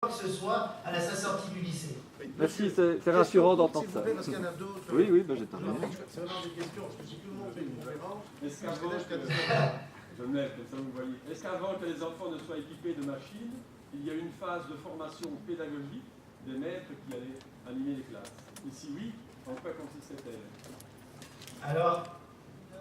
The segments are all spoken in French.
que ce soit à sa sortie du lycée. Merci, c'est rassurant d'entendre ça. Parce qu'il y en a d'autres. Oui, oui, ben j'ai terminé. C'est vraiment des questions, parce que si tout le monde fait une conférence, Est-ce qu'avant que les enfants ne soient équipés de machines, il y a une phase de formation pédagogique des maîtres qui allaient animer les classes? Et si oui, en quoi consistait-elle? Alors,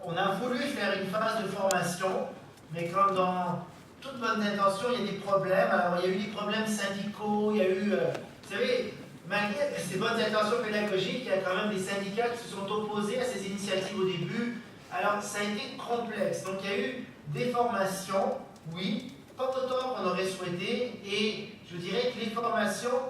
on a voulu faire une phase de formation, mais comme dans toute bonne intention, il y a des problèmes. Alors, il y a eu des problèmes syndicaux, il y a eu, vous savez, malgré ces bonnes intentions pédagogiques, il y a quand même des syndicats qui se sont opposés à ces initiatives au début. Alors, ça a été complexe. Donc, il y a eu des formations, oui, pas autant qu'on aurait souhaité, et je dirais que les formations,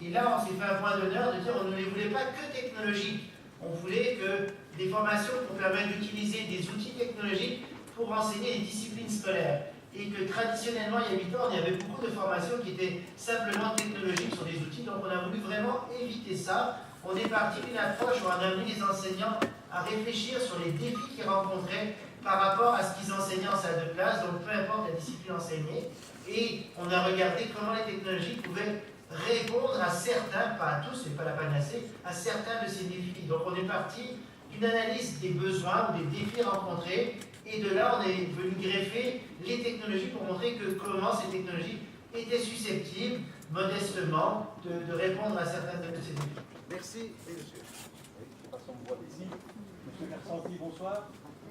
et là, on s'est fait un point d'honneur de dire on ne les voulait pas que technologiques. On voulait que des formations pour permettre d'utiliser des outils technologiques pour enseigner les disciplines scolaires. Et que traditionnellement, il y a 8 ans, il y avait beaucoup de formations qui étaient simplement technologiques sur des outils. Donc on a voulu vraiment éviter ça. On est parti d'une approche où on a amené les enseignants à réfléchir sur les défis qu'ils rencontraient par rapport à ce qu'ils enseignaient en salle de classe, donc peu importe la discipline enseignée. Et on a regardé comment les technologies pouvaient répondre à certains, pas à tous, c'est pas la panacée, à certains de ces défis. Donc on est parti d'une analyse des besoins ou des défis rencontrés, et de là on est venu greffer les technologies pour montrer comment ces technologies étaient susceptibles, modestement, de répondre à certains de ces défis. merci. Et monsieur. Monsieur Mersanti, bonsoir.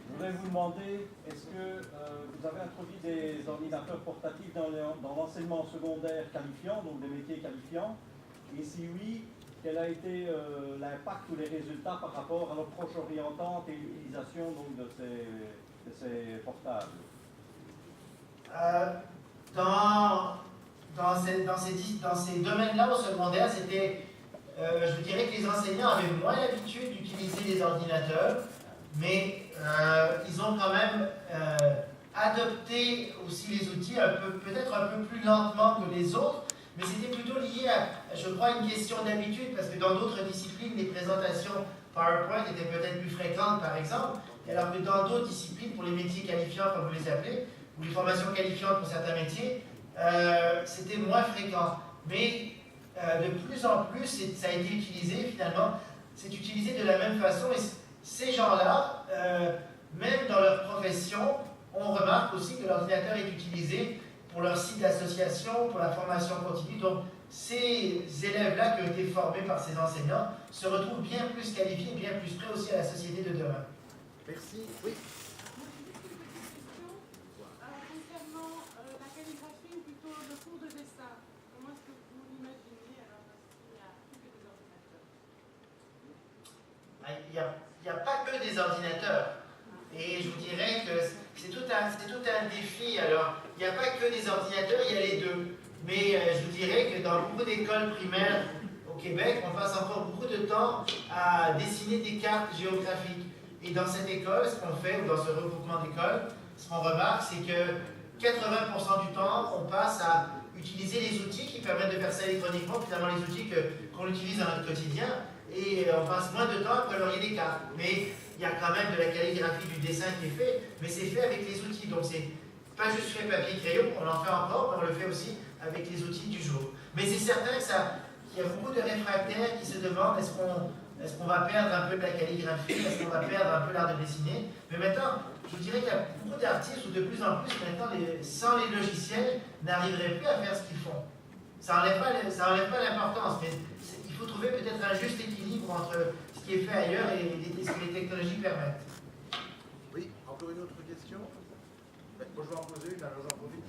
Je voudrais vous demander, est-ce que vous avez introduit des ordinateurs portatifs dans l'enseignement secondaire qualifiant, donc des métiers qualifiants? Et si oui, quel a été l'impact ou les résultats par rapport à l'approche orientante et l'utilisation de ces portables? Dans ces domaines-là au secondaire, c'était, je dirais que les enseignants avaient moins l'habitude d'utiliser les ordinateurs, mais ils ont quand même adopté aussi les outils peut-être un peu plus lentement que les autres, mais c'était plutôt lié à, je crois, une question d'habitude, parce que dans d'autres disciplines, les présentations PowerPoint étaient peut-être plus fréquentes, par exemple, alors que dans d'autres disciplines, pour les métiers qualifiants, comme vous les appelez, ou les formations qualifiantes pour certains métiers, c'était moins fréquent. Mais de plus en plus, ça a été utilisé, finalement, c'est utilisé de la même façon, et ces gens-là, même dans leur profession, on remarque aussi que l'ordinateur est utilisé pour leur site d'association, pour la formation continue. Donc, ces élèves-là qui ont été formés par ces enseignants se retrouvent bien plus qualifiés, bien plus prêts aussi à la société de demain. Merci. Oui. Concernant la calligraphie ou plutôt le cours de dessin, comment est-ce que vous l'imaginez alors s'il n'y a plus que des ordinateurs? Il n'y a pas que des ordinateurs. Et je vous dirais que c'est tout un défi. Alors, il n'y a pas que des ordinateurs, il y a les deux. Mais je vous dirais que dans beaucoup d'écoles primaires au Québec, on passe encore beaucoup de temps à dessiner des cartes géographiques. Et dans cette école, ce qu'on fait, ou dans ce regroupement d'écoles, ce qu'on remarque, c'est que 80% du temps, on passe à utiliser les outils qui permettent de faire ça électroniquement, finalement les outils qu'on utilise dans notre quotidien, et on passe moins de temps à colorier des cartes. Mais il y a quand même de la calligraphie, du dessin qui est fait, mais c'est fait avec les outils. Donc c'est pas juste fait papier-crayon, on en fait encore, mais on le fait aussi avec les outils du jour. Mais c'est certain qu'il y a beaucoup de réfractaires qui se demandent est-ce qu'on va perdre un peu de la calligraphie, est-ce qu'on va perdre un peu l'art de dessiner. Mais maintenant, je vous dirais qu'il y a beaucoup d'artistes, ou de plus en plus maintenant, sans les logiciels, n'arriveraient plus à faire ce qu'ils font. Ça n'enlève pas l'importance, mais il faut trouver peut-être un juste équilibre entre ce qui est fait ailleurs et ce que les technologies permettent. Oui, encore une autre question? Moi, je vais en poser une, alors j'en profite.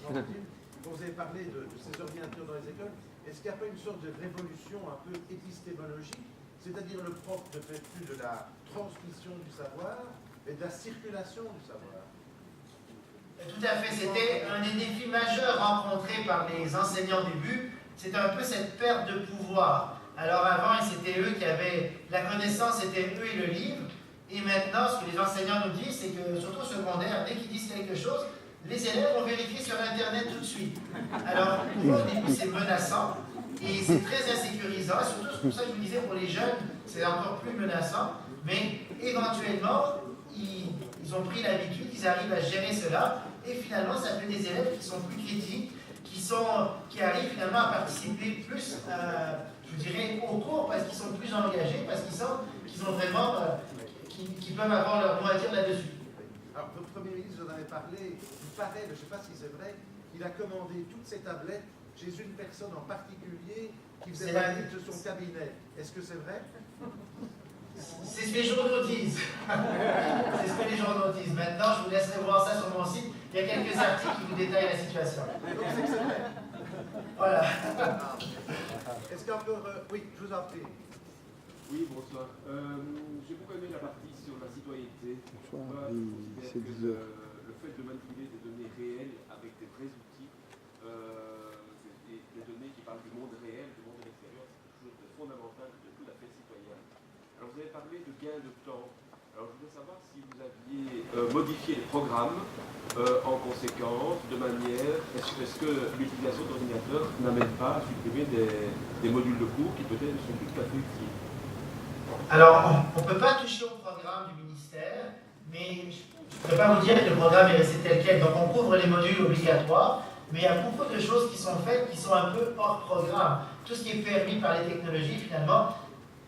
Quand vous avez parlé de ces ordinateurs dans les écoles, est-ce qu'il n'y a pas une sorte de révolution un peu épistémologique? C'est-à-dire le prof ne fait plus de la transmission du savoir, mais de la circulation du savoir. Tout à fait, c'était un des défis majeurs rencontrés par les enseignants au début, c'était un peu cette perte de pouvoir. Alors avant, c'était eux qui avaient la connaissance, c'était eux et le livre, et maintenant, ce que les enseignants nous disent, c'est que, surtout au secondaire, dès qu'ils disent quelque chose, les élèves vont vérifier sur Internet tout de suite. Alors, au début, c'est menaçant, et c'est très insécurisant, surtout c'est pour ça que je vous disais, pour les jeunes, c'est encore plus menaçant, mais éventuellement, ils ont pris l'habitude, ils arrivent à gérer cela, et finalement, ça fait des élèves qui sont plus critiques, qui arrivent finalement à participer plus, je dirais, au cours parce qu'ils sont plus engagés, parce qu'ils sentent qu'ils ont vraiment, qu'ils peuvent avoir leur mot à dire là-dessus. Alors, votre Premier ministre, vous en avez parlé, il paraît, je ne sais pas si c'est vrai, qu'il a commandé toutes ces tablettes chez une personne en particulier qui faisait partie de son cabinet. Est-ce que c'est vrai? C'est ce que les journaux disent. C'est ce que les journaux disent. Maintenant, je vous laisserai voir ça sur mon site. Il y a quelques articles qui vous détaillent la situation. Donc, c'est que c'est vrai. Voilà. Est-ce qu'encore... oui, je vous en prie. Oui, bonsoir. J'ai beaucoup aimé la partie sur la citoyenneté. Moi, je considère que le fait de manipuler des données réelles avec des vrais outils, des données qui parlent du monde réel, du monde extérieur, c'est quelque chose de fondamental, de tout à fait citoyen. Alors vous avez parlé de gain de temps. Alors je voudrais savoir si vous aviez modifié les programmes en conséquence, de manière, est-ce que l'utilisation d'ordinateurs n'amène pas à supprimer des modules de cours qui peut-être sont tout à fait utiles? Alors, on ne peut pas toucher au programme du ministère, mais je ne peux pas vous dire que le programme est resté tel quel. Donc on couvre les modules obligatoires, mais il y a beaucoup de choses qui sont faites qui sont un peu hors programme. Tout ce qui est permis par les technologies, finalement,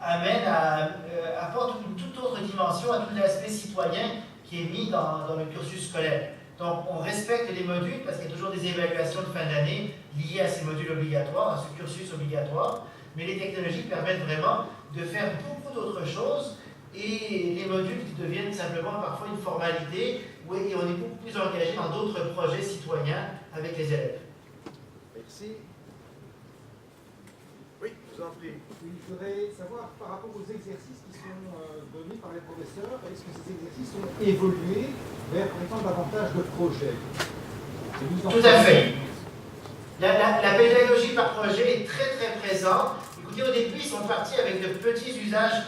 apporte une toute autre dimension à tout l'aspect citoyen qui est mis dans le cursus scolaire. Donc on respecte les modules parce qu'il y a toujours des évaluations de fin d'année liées à ces modules obligatoires, à ce cursus obligatoire, mais les technologies permettent vraiment de faire beaucoup d'autres choses et les modules qui deviennent simplement parfois une formalité et on est beaucoup plus engagé dans d'autres projets citoyens avec les élèves. Merci. Oui, je vous en prie. Oui, je voudrais savoir par rapport aux exercices qui sont donnés par les professeurs, est-ce que ces exercices ont évolué vers, par exemple, davantage de projets? Tout à fait. La pédagogie par projet est très très présente. Écoutez, au début, ils sont partis avec de petits usages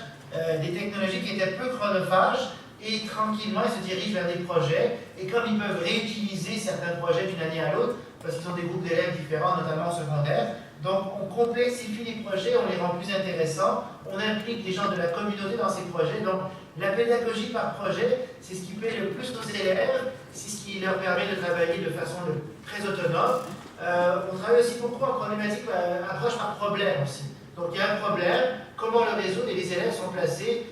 des technologies qui étaient peu chronophages et tranquillement, ils se dirigent vers des projets. Et comme ils peuvent réutiliser certains projets d'une année à l'autre, parce qu'ils ont des groupes d'élèves différents, notamment en secondaire, donc on complexifie les projets, on les rend plus intéressants, on implique les gens de la communauté dans ces projets. Donc la pédagogie par projet, c'est ce qui plaît le plus aux élèves, c'est ce qui leur permet de travailler de façon très autonome. On travaille aussi beaucoup en problématique approche par problème aussi. Donc il y a un problème, comment le résoudre, et les élèves sont placés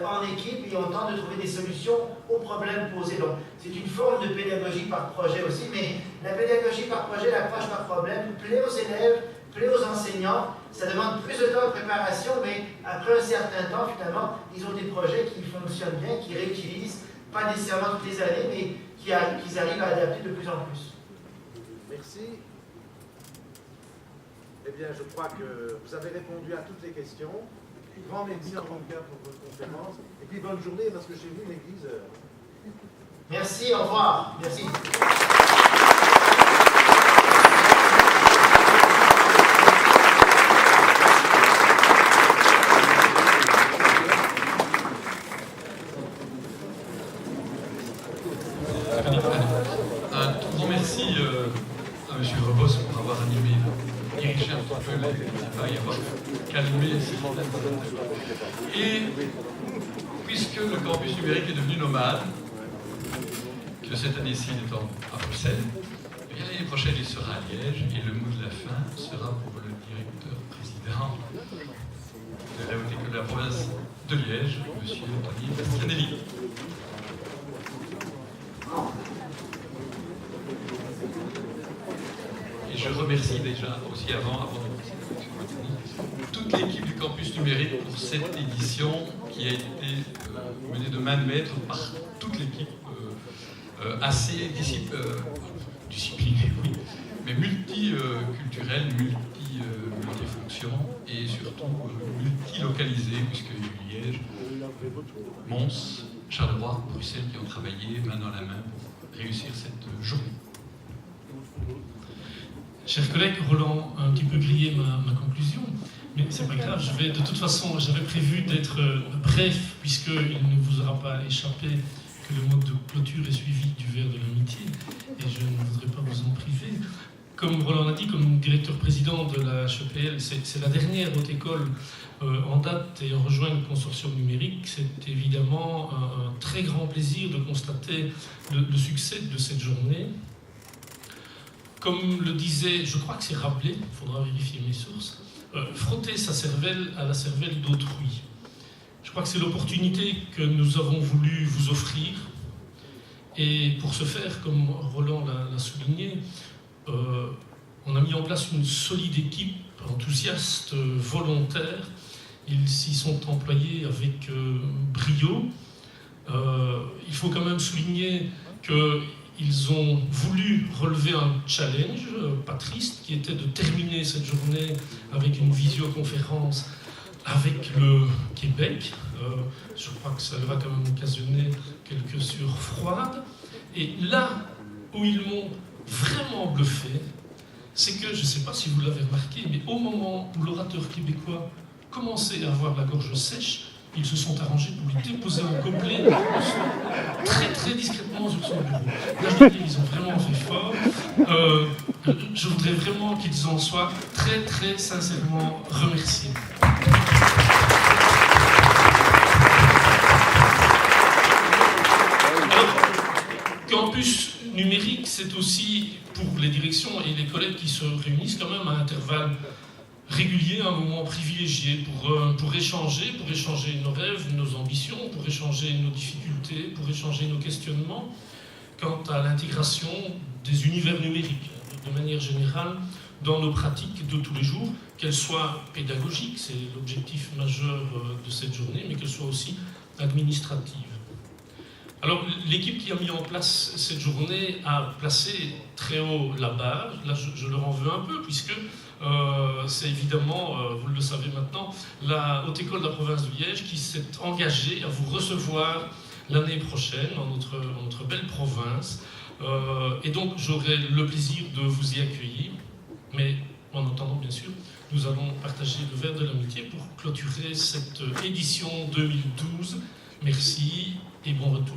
en équipe et on tente de trouver des solutions aux problèmes posés. Donc c'est une forme de pédagogie par projet aussi, mais la pédagogie par projet, l'approche par problème plaît aux élèves, plaît aux enseignants. Ça demande plus de temps de préparation, mais après un certain temps, finalement, ils ont des projets qui fonctionnent bien, qui réutilisent, pas nécessairement toutes les années, mais qu'ils arrivent à adapter de plus en plus. Merci. Eh bien, je crois que vous avez répondu à toutes les questions. Grand merci en tout cas pour votre conférence. Et puis bonne journée, parce que j'ai vu l'église. Merci, au revoir. Merci. Un tout grand merci à M. Rebos pour avoir animé, dirigé un petit peu le débat et avoir calmé. Et puisque le campus numérique est devenu nomade, que cette année-ci il est à Bruxelles, et l'année prochaine il sera à Liège et le mot de la fin sera pour le directeur-président de la Haute École de la province de Liège, M. Tony Bastianelli. Et je remercie déjà aussi avant de passer la fonction technique, toute l'équipe du campus numérique pour cette édition qui a été menée de main de maître par toute l'équipe assez disciplinée, oui, mais multiculturelle, multifonctions et surtout multilocalisée, puisqu'il y a eu Liège, Mons, Charleroi, Bruxelles qui ont travaillé main dans la main pour réussir cette journée. Chers collègues, Roland a un petit peu grillé ma conclusion, mais c'est pas grave, de toute façon, j'avais prévu d'être bref, puisqu'il ne vous aura pas échappé que le mode de clôture est suivi du verre de l'amitié, et je ne voudrais pas vous en priver. Comme Roland l'a dit, comme directeur-président de la HEPL, c'est la dernière haute école en date et en rejoint le consortium numérique. C'est évidemment un très grand plaisir de constater le succès de cette journée. comme le disait, je crois que c'est Rabelais, il faudra vérifier mes sources, frotter sa cervelle à la cervelle d'autrui. Je crois que c'est l'opportunité que nous avons voulu vous offrir. Et pour ce faire, comme Roland l'a souligné, on a mis en place une solide équipe enthousiaste, volontaire. Ils s'y sont employés avec brio. Il faut quand même souligner qu'ils ont voulu relever un challenge, pas triste, qui était de terminer cette journée avec une visioconférence avec le Québec. Je crois que ça va quand même occasionner quelques sueurs froides. Et là où ils m'ont vraiment bluffé, c'est que, je ne sais pas si vous l'avez remarqué, mais au moment où l'orateur québécois commençait à avoir la gorge sèche, ils se sont arrangés pour lui déposer un gobelet très très discrètement sur son bureau. Là, je dis, ils ont vraiment fait fort. Je voudrais vraiment qu'ils en soient très très sincèrement remerciés. Alors, Campus numérique, c'est aussi pour les directions et les collègues qui se réunissent quand même à intervalles réguliers, un moment privilégié pour échanger nos rêves, nos ambitions, pour échanger nos difficultés, pour échanger nos questionnements quant à l'intégration des univers numériques, de manière générale, dans nos pratiques de tous les jours, qu'elles soient pédagogiques, c'est l'objectif majeur de cette journée, mais qu'elles soient aussi administratives. Alors, l'équipe qui a mis en place cette journée a placé très haut la barre. Là, je leur en veux un peu, puisque c'est évidemment, vous le savez maintenant, la Haute École de la province de Liège qui s'est engagée à vous recevoir l'année prochaine dans notre belle province. Et donc, j'aurai le plaisir de vous y accueillir. Mais en attendant, bien sûr, nous allons partager le verre de l'amitié pour clôturer cette édition 2012. Merci et bon retour.